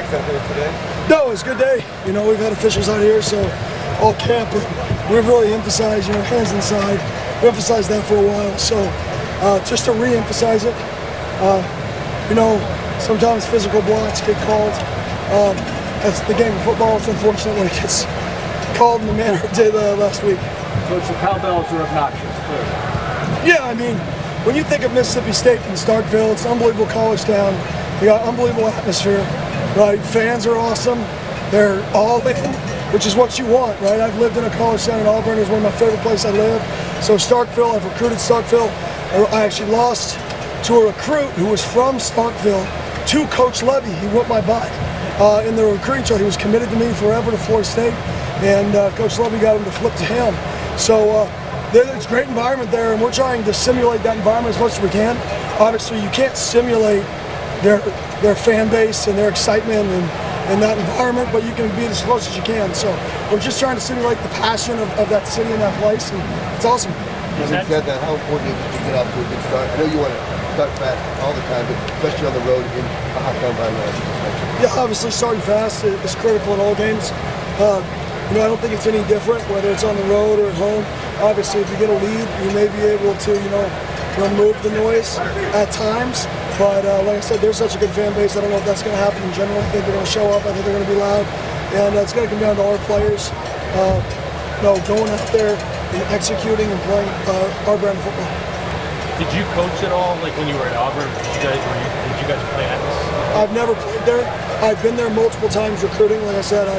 flags out there today? No, it's a good day. You know, we've had officials out here, so all camp, we've really emphasized, you know, hands inside. We emphasized that for a while, so just to re-emphasize it, you know, sometimes physical blocks get called. That's the game of football. It's unfortunate when it gets called in the manner it did last week. Coach, the cowbells are obnoxious, clearly. Yeah, I mean, when you think of Mississippi State and Starkville, it's an unbelievable college town. We got unbelievable atmosphere, right? Fans are awesome. They're all in, which is what you want, right? I've lived in a college town in Auburn. It's one of my favorite places I live. So Starkville, I've recruited Starkville. I actually lost to a recruit who was from Starkville to Coach Levy. He whooped my butt in the recruiting show. He was committed to me forever to Florida State, and Coach Levy got him to flip to him. So it's a great environment there, and we're trying to simulate that environment as much as we can. Obviously, you can't simulate their fan base and their excitement in that environment, but you can be as close as you can. So we're just trying to simulate the passion of that city and that place, and it's awesome. Having said that, how important is it to get off to a good start? I know you want to start fast all the time, but especially on the road in a hostile environment, as you just mentioned. Yeah, obviously starting fast is critical in all games. You know, I don't think it's any different whether it's on the road or at home. Obviously, if you get a lead, you may be able to, you know, remove the noise at times. But like I said, there's such a good fan base. I don't know if that's going to happen in general. I think they're going to show up. I think they're going to be loud, and it's going to come down to our players, you know, going out there and executing and playing our brand of football. Did you coach at all, like when you were at Auburn? Did you guys play at this? I've never played there. I've been there multiple times recruiting. Like I said, I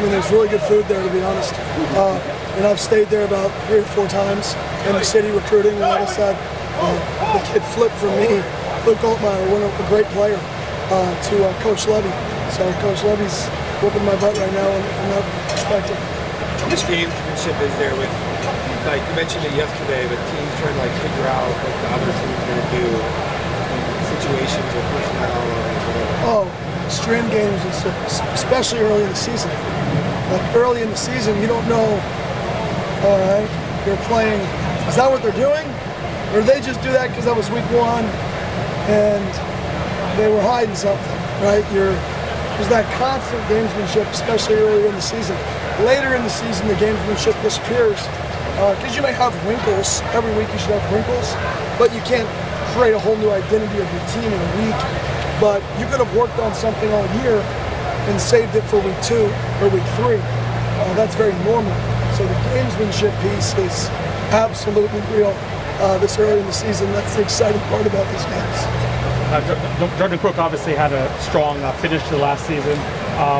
mean, there's really good food there, to be honest. And I've stayed there about 3 or 4 times in the city recruiting. And like I said, the kid flipped from me, Luke Altmaier, a great player, to Coach Levy. So Coach Levy's whooping my butt right now from that perspective. How much gamesmanship is there with, like you mentioned it yesterday, but teams trying to like figure out what the other team's going to do in situations or personnel or whatever? Oh, extreme games, especially early in the season. Like early in the season, you don't know, all right, they're playing, is that what they're doing? Or they just do that because that was week 1 and they were hiding something, right? There's that constant gamesmanship, especially early in the season. Later in the season, the gamesmanship disappears because you may have wrinkles. Every week you should have wrinkles, but you can't create a whole new identity of your team in a week. But you could have worked on something all year and saved it for week 2 or week 3. That's very normal. So the gamesmanship piece is absolutely real this early in the season. That's the exciting part about these games. Jordan Crook obviously had a strong finish to the last season.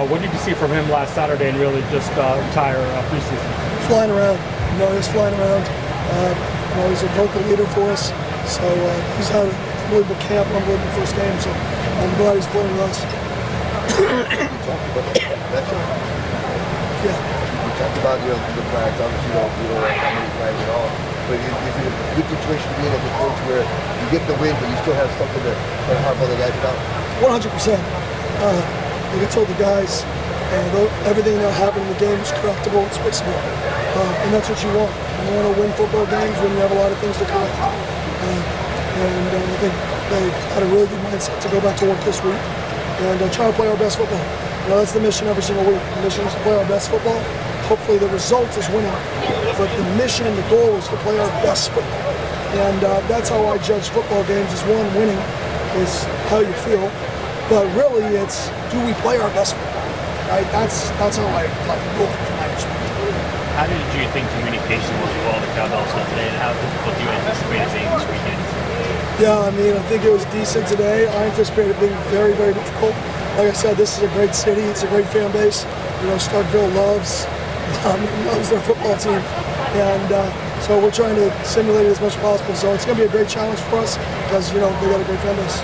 What did you see from him last Saturday and really just entire preseason? Flying around. You know, he's flying around. You know, he's a vocal leader for us. So he's had an unbelievable camp, unbelievable first game. So I'm glad he's playing with us. Yeah. We talked about, you know, the flags. Obviously, you don't have that many flags at all. But is it a good situation to be in as a coach where you get the win, but you still have something to harp on the guys about? 100%. Like I told the guys, everything that happened in the game is correctable, it's fixable. And that's what you want. You want to win football games when you have a lot of things to correct. And I think they've had a really good mindset to go back to work this week and try to play our best football. You know, that's the mission every single week. The mission is to play our best football. Hopefully the result is winning. But the mission and the goal is to play our best football. And that's how I judge football games, is one, winning is how you feel. But really it's, do we play our best football? Right? That's how I like to look from my perspective. How did you think communication was with all the cowbells today, and how difficult do you anticipate it being this weekend? Yeah, I mean, I think it was decent today. I anticipate it being very, very difficult. Like I said, this is a great city. It's a great fan base. You know, Starkville loves their football team. And so we're trying to simulate it as much as possible. So it's going to be a great challenge for us because, you know, they got a great fan base.